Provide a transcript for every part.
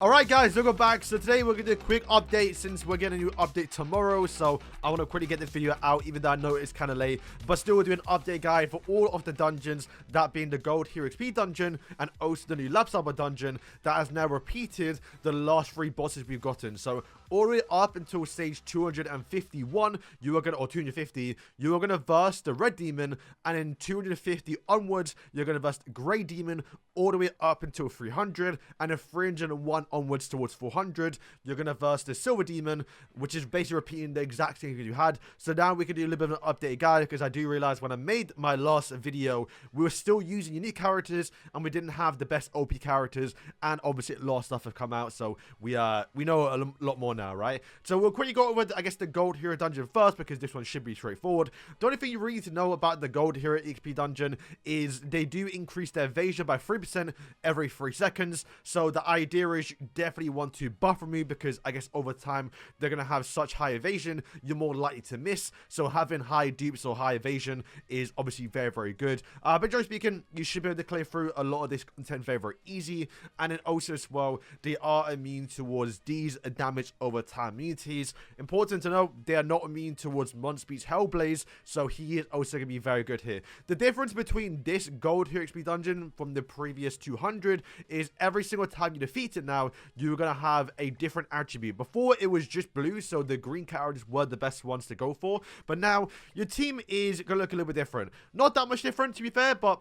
Alright guys, welcome back. So today we're going to do a quick update since we're getting a new update tomorrow. So I want to quickly get this video out even though I know it's kind of late. But still we'll do an update guide for all of the dungeons, that being the Gold Hero XP dungeon and also the new Lab Summer dungeon that has now repeated the last 3 bosses we've gotten. So all the way up until stage 251, you are going to, or 250, you are going to verse the Red Demon, and in 250 onwards, you're going to verse Grey Demon all the way up until 300, and in 301 onwards towards 400, you're going to verse the Silver Demon, which is basically repeating the exact thing you had. So now we can do a little bit of an updated guide, because I do realize when I made my last video, we were still using unique characters, and we didn't have the best OP characters, and obviously a lot of stuff have come out, so we know a lot more now, right? So we'll quickly go over, I guess, the Gold Hero dungeon first, because this one should be straightforward. The only thing you really need to know about the Gold Hero XP dungeon is they do increase their evasion by 3% every 3 seconds. So the idea is you definitely want to buffer move, because I guess over time they're going to have such high evasion, you're more likely to miss. So having high dupes or high evasion is obviously very, very good. But generally speaking, you should be able to clear through a lot of this content very, very easy. And then also as well, they are immune towards these damage over time immunities. Important to know, they are not immune towards Monspeed's Hellblaze, so he is also going to be very good here. The difference between this Gold Hero XP dungeon from the previous 200 is every single time you defeat it now, you're going to have a different attribute. Before, it was just blue, so the green characters were the best ones to go for, but now your team is going to look a little bit different. Not that much different, to be fair, but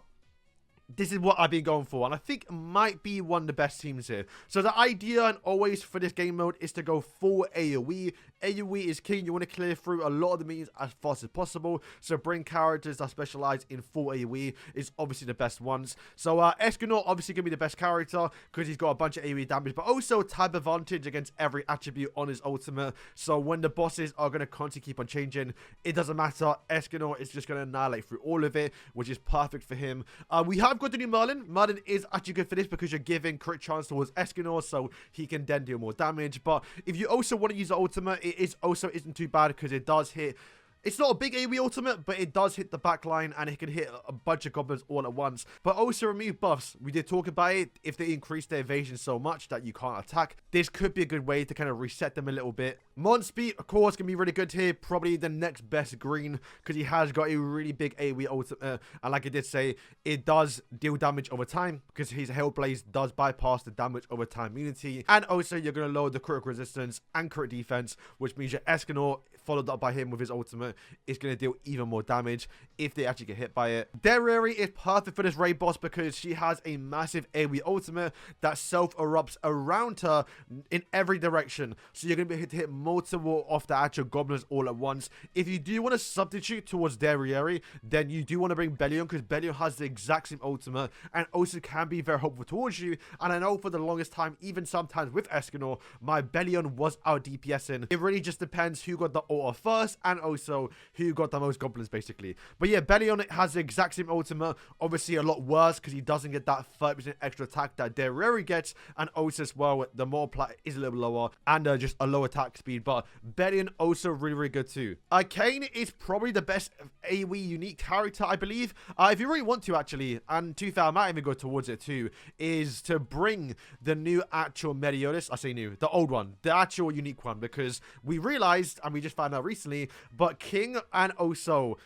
this is what I've been going for, and I think it might be one of the best teams here. So the idea, and always for this game mode, is to go full AoE. AoE is king. You want to clear through a lot of the minions as fast as possible. So bring characters that specialize in full AoE is obviously the best ones. So Escanor obviously going to be the best character because he's got a bunch of AoE damage, but also type advantage against every attribute on his ultimate. So when the bosses are going to constantly keep on changing, it doesn't matter. Escanor is just going to annihilate through all of it, which is perfect for him. We have got the new Merlin. Merlin is actually good for this because you're giving crit chance towards Escanor, so he can then deal more damage. But if you also want to use the ultimate, it isn't too bad because it does hit. It's not a big AoE ultimate, but it does hit the backline, and it can hit a bunch of goblins all at once. But also remove buffs. We did talk about it. If they increase their evasion so much that you can't attack, this could be a good way to kind of reset them a little bit. Monspeed, of course, can be really good here. Probably the next best green, because he has got a really big AoE ultimate. And like I did say, it does deal damage over time, because his Hellblaze does bypass the damage over time immunity. And also, you're going to lower the critical resistance and crit defense, which means your Escanor, followed up by him with his ultimate, is going to deal even more damage if they actually get hit by it. Derriere is perfect for this raid boss because she has a massive AoE ultimate that self-erupts around her in every direction. So you're going to be able to hit multiple of the actual goblins all at once. If you do want to substitute towards Derriere, then you do want to bring Bellion, because Bellion has the exact same ultimate and also can be very helpful towards you. And I know for the longest time, even sometimes with Escanor, my Bellion was out DPSing. It really just depends who got the order first and also who got the most goblins, basically. But yeah, Bellion has the exact same ultimate, obviously a lot worse because he doesn't get that 30% extra attack that Derriere gets, and also as well, the more plat is a little lower and just a low attack speed. But Bellion also really, really good too. Kayn is probably the best AoE unique character, I believe. If you really want to, actually, and to be fair, I might even go towards it too, is to bring the new actual Meliodas. I say new, the old one, the actual unique one, because we realized, and we just found out recently, but King and also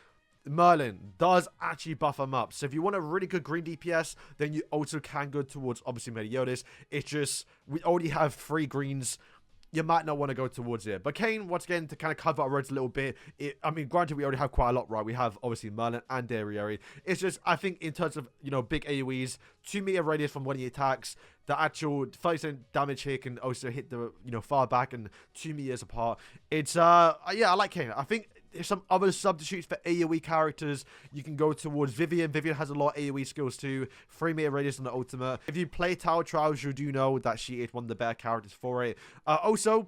Merlin does actually buff them up. So if you want a really good green DPS, then you also can go towards obviously Meliodas. It's just we already have 3 greens. You might not want to go towards it. But Kayn, once again, to kind of cover our roads a little bit. I mean, granted, we already have quite a lot, right? We have, obviously, Merlin and Derriere. It's just, I think, in terms of, big AoEs, 2 meter radius from when he attacks, the actual 30% damage here can also hit the, far back and 2 meters apart. It's, yeah, I like Kayn. I think there's some other substitutes for AoE characters. You can go towards Vivian. Vivian has a lot of AoE skills too. 3 meter radius on the ultimate. If you play Tower Trials, you do know that she is one of the better characters for it. Also,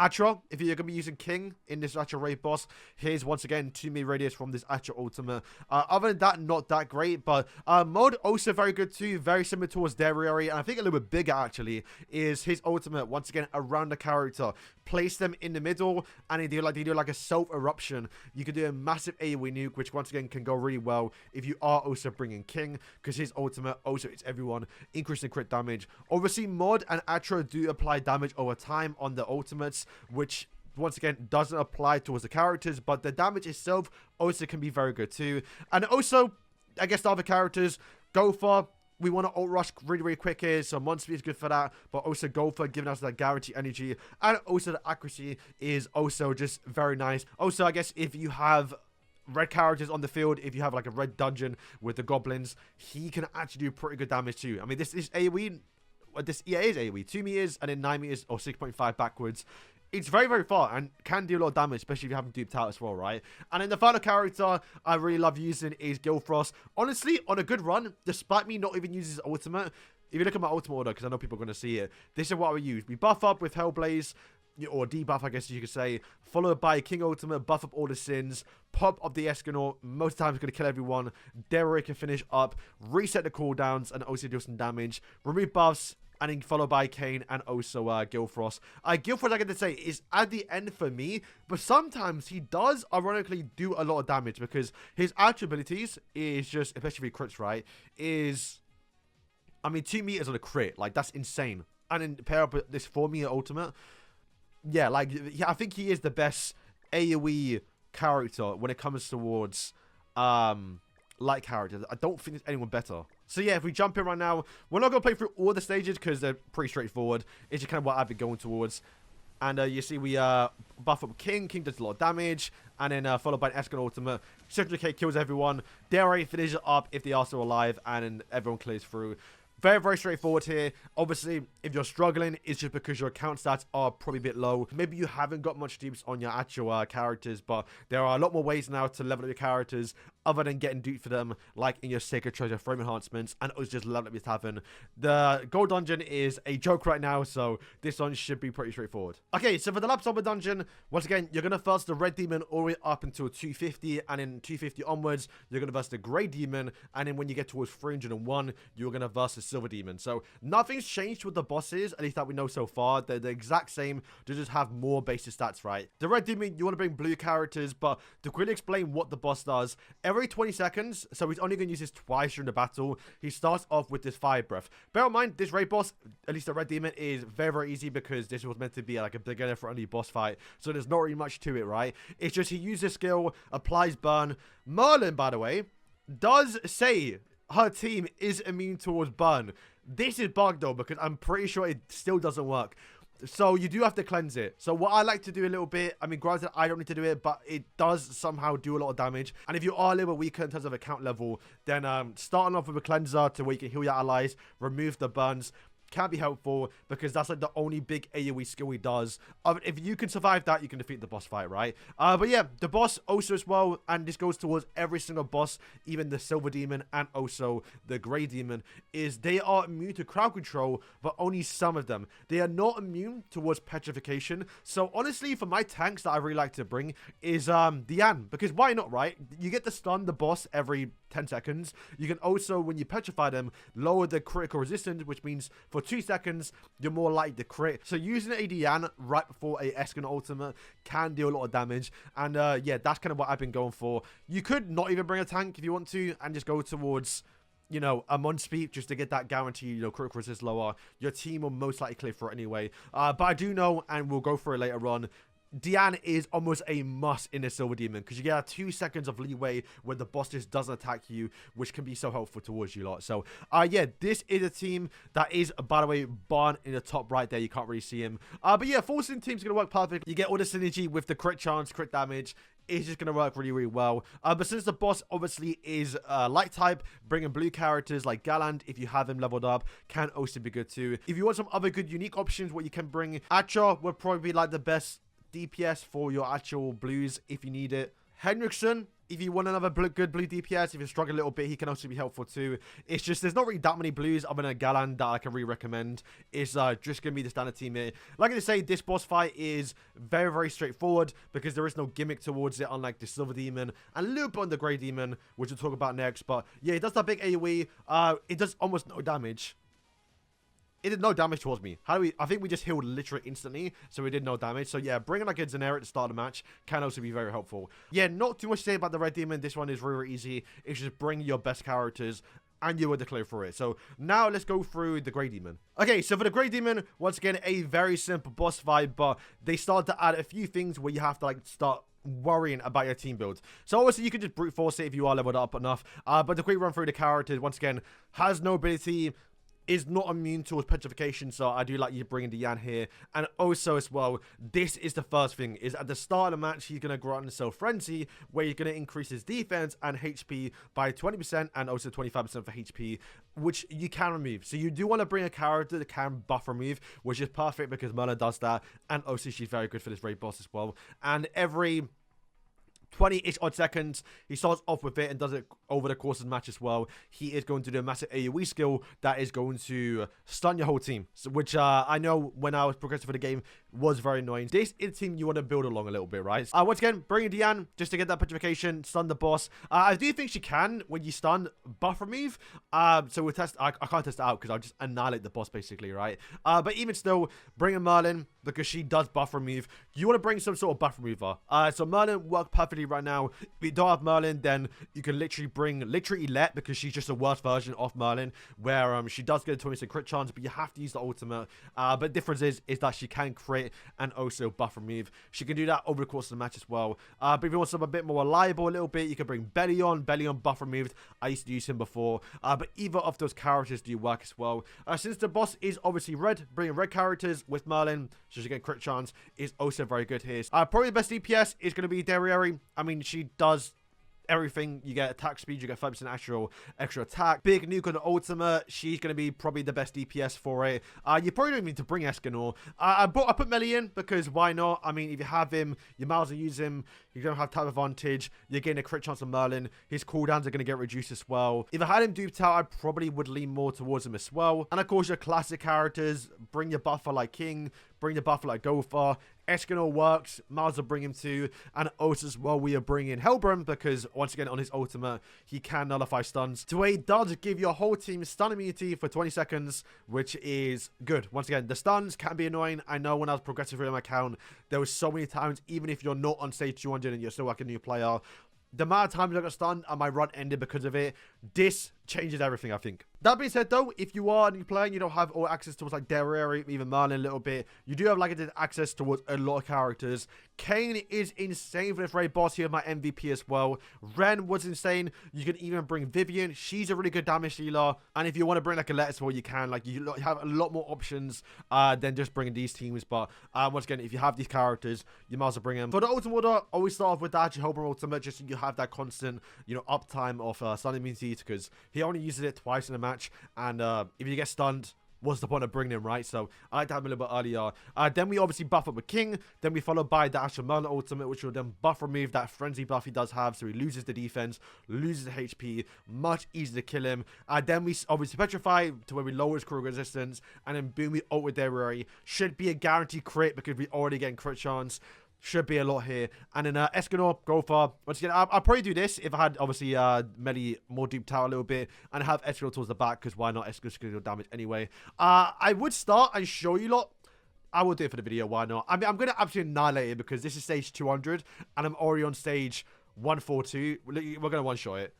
Atra, if you're going to be using King in this actual raid boss, here's once again 2 me radius from this actual ultimate. Other than that, not that great, but Mod also very good too, very similar towards Derriere, and I think a little bit bigger actually, is his ultimate, once again, around the character. Place them in the middle, and they do like a self-eruption. You can do a massive AoE nuke, which once again can go really well if you are also bringing King, because his ultimate also hits everyone, increasing crit damage. Obviously, Mod and Atra do apply damage over time on the ultimates, which once again doesn't apply towards the characters, but the damage itself also can be very good too. And also, I guess the other characters, Gopher, we want to ult rush really, really quick here, so Monster is good for that, but also Gopher giving us that guarantee energy, and also the accuracy is also just very nice. Also, I guess if you have red characters on the field, if you have like a red dungeon with the goblins, he can actually do pretty good damage too. I mean, this is AoE. This is AoE, 2 meters and then 9 meters or 6.5 backwards. It's very, very far and can do a lot of damage, especially if you haven't duped out as well, right? And then the final character I really love using is Gilfrost. Honestly, on a good run, despite me not even using his ultimate, if you look at my ultimate order, because I know people are going to see it, this is what we use. We buff up with Hellblaze, or debuff, I guess you could say, followed by King Ultimate, buff up all the sins, pop up the Escanor, most times going to kill everyone, Derrick can finish up, reset the cooldowns, and also do some damage, remove buffs, and then followed by Kane and also Gilfrost. Gilfrost, I get to say, is at the end for me, but sometimes he does ironically do a lot of damage because his actual abilities is just, especially if he crits right, is, I mean, 2 meters on a crit. Like, that's insane. And then pair up with this 4 meter ultimate. Yeah, like, yeah, I think he is the best AoE character when it comes towards light characters. I don't think there's anyone better. So yeah, if we jump in right now, we're not going to play through all the stages because they're pretty straightforward. It's just kind of what I've been going towards. And you see we buff up King. King does a lot of damage. And then followed by an Escan Ultimate. 600k kills everyone. Dare finishes it up if they are still alive. And then everyone clears through. Very, very straightforward here. Obviously, if you're struggling, it's just because your account stats are probably a bit low. Maybe you haven't got much dupes on your actual characters, but there are a lot more ways now to level up your characters other than getting duped for them, like in your Sacred Treasure frame enhancements, and also just level up your tavern. The gold dungeon is a joke right now, so this one should be pretty straightforward. Okay, so for the laptop dungeon, once again, you're going to first the red demon all the way up until 250, and in 250 onwards, you're going to verse the grey demon, and then when you get towards 301, you're going to verse the silver demon. So nothing's changed with the bosses, at least that we know so far. They're the exact same, they just have more basic stats, right? The red demon, you want to bring blue characters, but to quickly explain what the boss does, every 20 seconds, so he's only going to use this twice during the battle, he starts off with this fire breath. Bear in mind, this raid boss, at least the red demon, is very, very easy because this was meant to be like a beginner friendly boss fight, so there's not really much to it, right? It's just he uses skill, applies burn. Merlin, by the way, does say her team is immune towards burn. This is bugged though, because I'm pretty sure it still doesn't work. So you do have to cleanse it. So what I like to do a little bit, I mean, granted, I don't need to do it, but it does somehow do a lot of damage. And if you are a little bit weaker in terms of account level, then starting off with a cleanser to where you can heal your allies, remove the burns, can be helpful because that's like the only big AoE skill he does. If you can survive that, you can defeat the boss fight, right? But yeah, the boss also as well, and this goes towards every single boss, even the silver demon and also the grey demon, is they are immune to crowd control, but only some of them. They are not immune towards petrification. So honestly, for my tanks that I really like to bring is Diane, because why not, right? You get to stun the boss every 10 seconds. You can also, when you petrify them, lower the critical resistance, which means for 2 seconds, you're more likely to crit. So using a Diane right before a Escan ultimate can do a lot of damage. And yeah, that's kind of what I've been going for. You could not even bring a tank if you want to, and just go towards, you know, a Monspeed just to get that guarantee, you know, critical resist lower. Your team will most likely clear for it anyway. But I do know, and we'll go for it later on, Diane is almost a must in the Silver Demon because you get 2 seconds of leeway when the boss just doesn't attack you, which can be so helpful towards you lot. So, yeah, this is a team that is, by the way, Barn in the top right there. You can't really see him. But yeah, forcing team's going to work perfect. You get all the synergy with the crit chance, crit damage. It's just going to work really, really well. But since the boss obviously is light type, bringing blue characters like Galland, if you have him leveled up, can also be good too. If you want some other good unique options, what you can bring, Acha would probably be like the best DPS for your actual blues if you need it. Henriksen, if you want another good blue DPS, if you're struggling a little bit, he can also be helpful too. It's just, there's not really that many blues other than Galan that I can really recommend. It's just going to be the standard team here. Like I say, this boss fight is very straightforward because there is no gimmick towards it, unlike the Silver Demon and a little bit on the Grey Demon, which we'll talk about next. But yeah, it does that big AoE. It does almost no damage. It did no damage towards me. I think we just healed literally instantly, so we did no damage. So yeah, bringing like a Zenera at the start of the match can also be very helpful. Yeah, not too much to say about the Red Demon. This one is really easy. It's just bring your best characters and you will declare for it. So now let's go through the Grey Demon. Okay, so for the Grey Demon, once again, a very simple boss fight, but they start to add a few things where you have to like start worrying about your team build. So obviously you can just brute force it if you are leveled up enough. But the quick run through the characters, once again, has no ability, is not immune towards petrification, so I do like you bringing Diane here. And also as well, this is the first thing, is at the start of the match, he's going to grant himself Frenzy, where you're going to increase his defense and HP by 20% and also 25% for HP, which you can remove. So you do want to bring a character that can buff remove, which is perfect because Merlin does that, and also she's very good for this raid boss as well. And every 20-ish odd seconds, he starts off with it and does it over the course of the match as well. He is going to do a massive AoE skill that is going to stun your whole team, so, which I know when I was progressing for the game was very annoying. This is a team you want to build along a little bit, right? Once again, bringing Diane just to get that petrification, stun the boss. I do think she can, when you stun, buff remove. So we'll test. I can't test it out because I'll just annihilate the boss basically, right? But even still, bringing Merlin because she does buff remove. You want to bring some sort of buff remover. So Merlin worked perfectly right now. If you don't have Merlin, then you can literally bring Elette because she's just a worse version of Merlin, where she does get a 20% crit chance, but you have to use the ultimate. But the difference is that she can crit and also buff remove. She can do that over the course of the match as well. But if you want something a bit more reliable a little bit, you can bring Bellion buff removed. I used to use him before. But either of those characters do work as well. Since the boss is obviously red, bringing red characters with Merlin, so she get crit chance, is also very good here. Probably the best DPS is going to be Derriere. I mean, she does everything. You get attack speed, you get 5% extra attack. Big nuke on the ultimate. She's going to be probably the best DPS for it. You probably don't need to bring Escanor. I put Melee in because why not? I mean, if you have him, you might as well use him. You don't have type advantage. You're getting a crit chance on Merlin. His cooldowns are going to get reduced as well. If I had him duped out, I probably would lean more towards him as well. And of course, your classic characters. Bring your buffer like King. Bring the buffer like Gopher. Escanor works, might as well bring him too, and also as well we are bringing Hellbrim because once again on his ultimate he can nullify stuns. To where he does give your whole team stun immunity for 20 seconds, which is good. Once again, the stuns can be annoying. I know when I was progressing through my account, there was so many times, even if you're not on stage 200 and you're still like a new player, the amount of times I got stunned and my run ended because of it. This changes everything, I think. That being said, though, if you are a new player and you don't have all access towards like Derriere, even Merlin a little bit, you do have like access towards a lot of characters. Kayn is insane for this raid boss here, my MVP as well. Ren was insane. You can even bring Vivian. She's a really good damage dealer. And if you want to bring like a Let as well, you can. Like you have a lot more options than just bringing these teams. But once again, if you have these characters, you might as well bring them. For the ultimate order, always start off with that Jehovah ultimate, just so you have that constant, you know, uptime of stun immunity, because he only uses it twice in a match, and if you get stunned, what's the point of bringing him, right? So I like to have him a little bit earlier. Then we obviously buff up with King. Then we follow by the actual Merlin ultimate, which will then buff remove that frenzy buff he does have, so he loses the defense, loses the HP, much easier to kill him. Then we obviously petrify to where we lower his critical resistance, and then boom, we ult with Derriere. Should be a guaranteed crit because we already getting crit chance. Should be a lot here. And then Escanor, Gopher. Once again, I'll probably do this if I had, obviously, Melee more duped out a little bit. And have Escanor towards the back, because why not? Escanor's going to do damage anyway. I would start and show you lot. I will do it for the video, why not? I mean, I'm going to absolutely annihilate it, because this is stage 200. And I'm already on stage 142. We're going to one-shot it.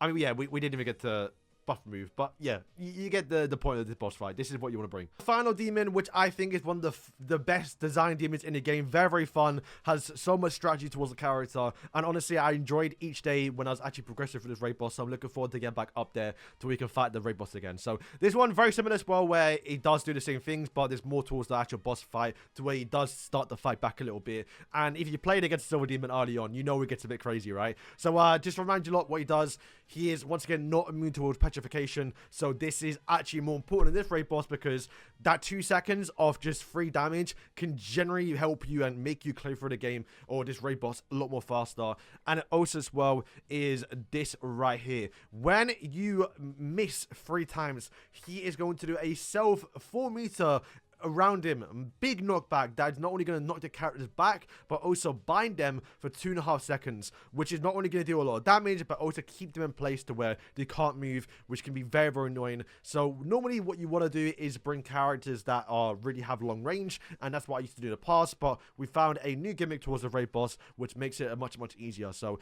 I mean, yeah, we didn't even get to buff move, but yeah, you get the point of this boss fight. This is what you want to bring. Final demon, which I think is one of the best design demons in the game. Very fun, has so much strategy towards the character, and honestly I enjoyed each day when I was actually progressing through this raid boss, so I'm looking forward to getting back up there so we can fight the raid boss again. So this one very similar as well, where it does do the same things, but there's more towards the actual boss fight, to where he does start the fight back a little bit. And if you played against Silver Demon early on, you know it gets a bit crazy, right? So just to remind you lot what he does, he is once again not immune towards petrification. petrification. So this is actually more important in this raid boss because that 2 seconds of just free damage can generally help you and make you clear through the game or this raid boss a lot more faster. And also as well is this right here. When you miss 3 times, he is going to do a self 4-meter around him, big knockback that is not only going to knock the characters back but also bind them for 2.5 seconds, which is not only going to do a lot of damage but also keep them in place to where they can't move, which can be very, very annoying. So normally what you want to do is bring characters that are really have long range, and that's what I used to do in the past, but we found a new gimmick towards the raid boss which makes it much easier. So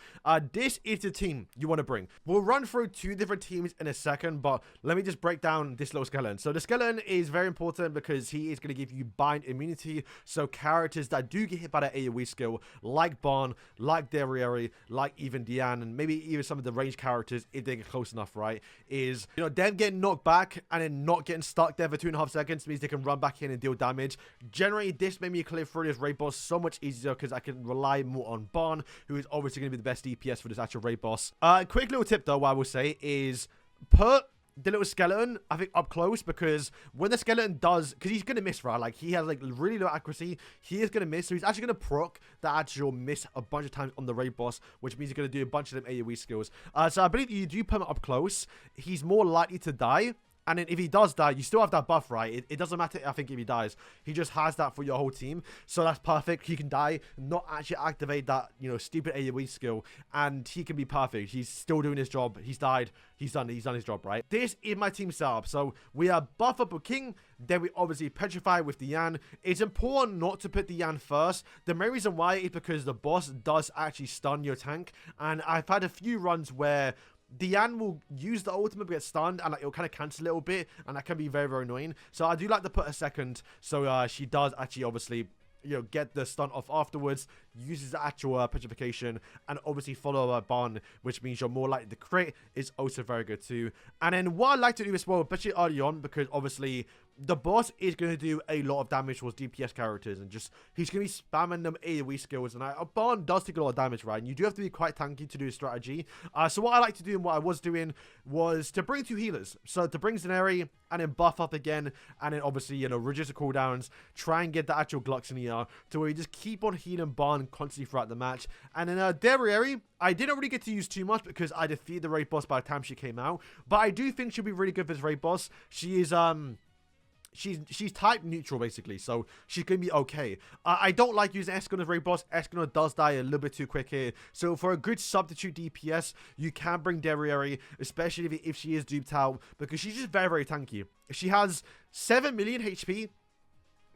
this is the team you want to bring. We'll run through 2 different teams in a second, but let me just break down this little skeleton. So the skeleton is very important because he is going to give you bind immunity. So characters that do get hit by that AoE skill, like Barn, like Derriere, like even Diane, and maybe even some of the ranged characters, if they get close enough, right, is, you know, them getting knocked back and then not getting stuck there for 2.5 seconds means they can run back in and deal damage. Generally, this made me clear through this raid boss so much easier because I can rely more on Barn, who is obviously going to be the best DPS for this actual raid boss. Quick little tip though, what I will say is put the little skeleton, I think, up close, because when the skeleton does, because he's going to miss, right? Like, he has, like, really low accuracy. He is going to miss, so he's actually going to proc the actual miss a bunch of times on the raid boss, which means he's going to do a bunch of them AoE skills. So I believe you do put him up close, he's more likely to die. And then if he does die, you still have that buff, right? It doesn't matter, I think, if he dies. He just has that for your whole team. So that's perfect. He can die, not actually activate that, you know, stupid AoE skill. And he can be perfect. He's still doing his job. He's died. He's done his job, right? This is my team setup. So we are buff up with King. Then we obviously petrify with Diane. It's important not to put Diane first. The main reason why is because the boss does actually stun your tank. And I've had a few runs where Diane will use the ultimate but get stunned, and like, it'll kind of cancel a little bit, and that can be very, very annoying. So I do like to put a second, so she does actually obviously, you know, get the stun off afterwards, uses the actual petrification, and obviously follow a Barn, which means you're more likely to crit, is also very good too. And then what I like to do as well, especially early on, because obviously the boss is going to do a lot of damage towards DPS characters, and just, he's going to be spamming them AoE skills, and a Barn does take a lot of damage, right? And you do have to be quite tanky to do a strategy. So what I like to do, and what I was doing, was to bring 2 healers. So to bring Zenari, and then buff up again, and then obviously, you know, reduce the cooldowns, try and get the actual Glux in here, to where you just keep on healing Barn constantly throughout the match. And then Derriere, I didn't really get to use too much because I defeated the raid boss by the time she came out, but I do think she'll be really good for this raid boss. She is, she's type neutral basically, so she's gonna be okay. I don't like using Escon as raid boss. Escon does die a little bit too quick here, so for a good substitute DPS, you can bring Derriere, especially if she is duped out, because she's just very, very tanky. She has 7 million HP.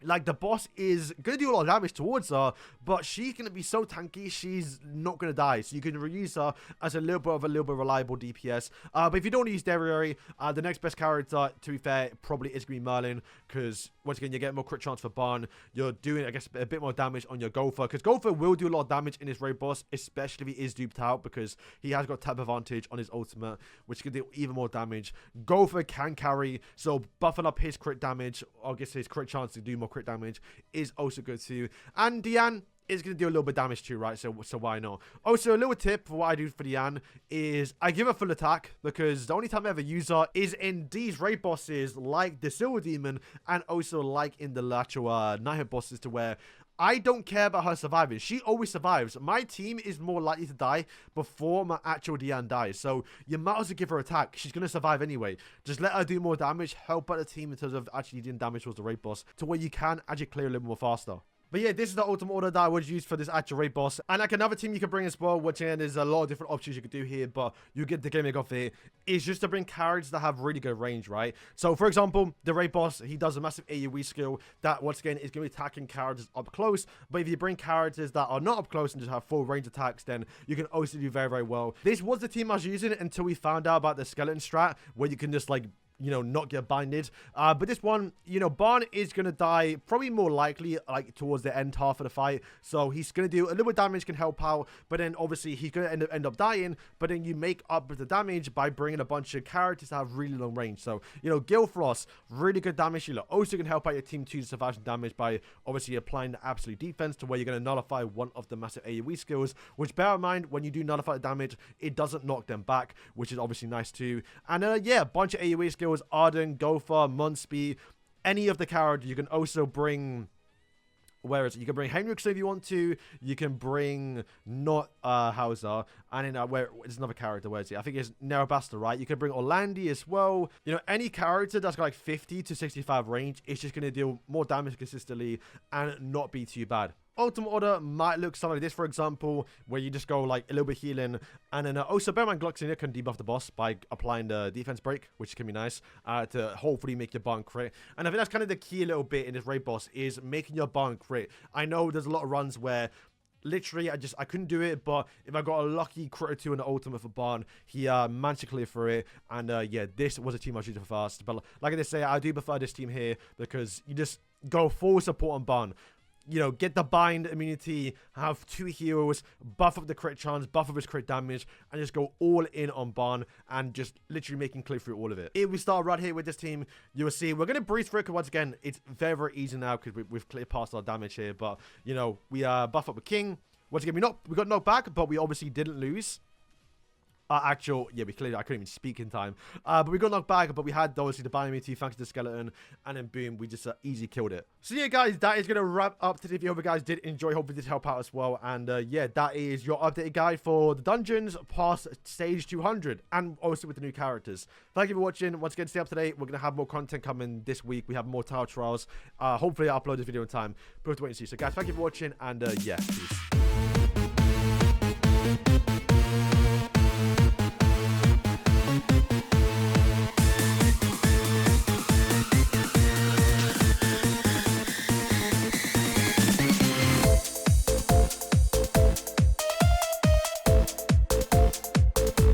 Like, the boss is going to do a lot of damage towards her, but she's going to be so tanky, she's not going to die. So you can reuse her as a little bit reliable DPS. But if you don't use Derriere, the next best character, to be fair, probably is going to be Merlin, because once again, you get more crit chance for Barn. You're doing, I guess, a bit more damage on your Gopher, because Gopher will do a lot of damage in this raid boss, especially if he is duped out, because he has got tap advantage on his ultimate, which can do even more damage. Gopher can carry, so buffing up his crit damage, or I guess his crit chance to do more crit damage, is also good too. And Diane is going to do a little bit of damage too, right? So why not? Also, a little tip for what I do for Diane is I give her full attack, because the only time I ever use her is in these raid bosses like the Silver Demon, and also like in the actual Knighthood bosses, to where I don't care about her surviving. She always survives. My team is more likely to die before my actual Diane dies. So you might as well give her attack. She's going to survive anyway. Just let her do more damage. Help out the team in terms of actually doing damage towards the raid boss, to where you can actually clear a little more faster. But yeah, this is the ultimate order that I would use for this actual raid boss. And like another team you can bring as well, which again, there's a lot of different options you could do here, but you get the gimmick of it, is just to bring characters that have really good range, right? So for example, the raid boss, he does a massive AoE skill that once again is going to be attacking characters up close. But if you bring characters that are not up close and just have full range attacks, then you can also do very, very well. This was the team I was using until we found out about the skeleton strat, where you can just like you know, not get binded. But this one, you know, Barn is going to die probably more likely like towards the end half of the fight. So he's going to do a little bit of damage, can help out. But then obviously he's going to end up dying. But then you make up the damage by bringing a bunch of characters that have really long range. So, you know, Gilfrost, really good damage healer. Also can help out your team too to survive some damage by obviously applying the absolute defense to where you're going to nullify one of the massive AoE skills. Which bear in mind, when you do nullify the damage, it doesn't knock them back, which is obviously nice too. And yeah, a bunch of AoE skills. Arden, Gopher, Munsby, any of the characters. You can also bring, where is it? You can bring Henriksen if you want to. You can bring not Hauser, and then where it's another character. Where is he? I think it's Nerabasta, right? You can bring Orlandi as well. You know, any character that's got like 50 to 65 range, it's just going to deal more damage consistently and not be too bad. Ultimate Order might look something like this, for example, where you just go like a little bit healing, and then also bear in mind Gloxinia can debuff the boss by applying the defense break, which can be nice to hopefully make your barn crit. And I think that's kind of the key little bit in this raid boss is making your barn crit. I know there's a lot of runs where literally I couldn't do it, but if I got a lucky crit or two in the ultimate for Barn, he managed to clear through it. And yeah, this was a team I was using for fast. But like I say, I do prefer this team here because you just go full support on Barn. You know, get the bind immunity, have 2 heals, buff up the crit chance, buff up his crit damage, and just go all in on Barn and just literally making clear through all of it. If we start right here with this team, you will see we're going to breeze through it because once again, it's very, very easy now because we've cleared past our damage here. But, you know, we buff up with King. Once again, we got knocked back, but we obviously didn't lose. Yeah, we clearly, I couldn't even speak in time. But we got knocked back, but we had obviously the bind immunity thanks to the skeleton, and then boom, we just easy killed it. So yeah, guys, that is going to wrap up today's video. Hope you guys did enjoy. Hopefully this helped out as well. And yeah, that is your updated guide for the dungeons past stage 200, and also with the new characters. Thank you for watching. Once again, stay up to date. We're going to have more content coming this week. We have more tile trials. Hopefully I'll upload this video in time. But we'll have to wait and see. So guys, thank you for watching, and yeah, peace.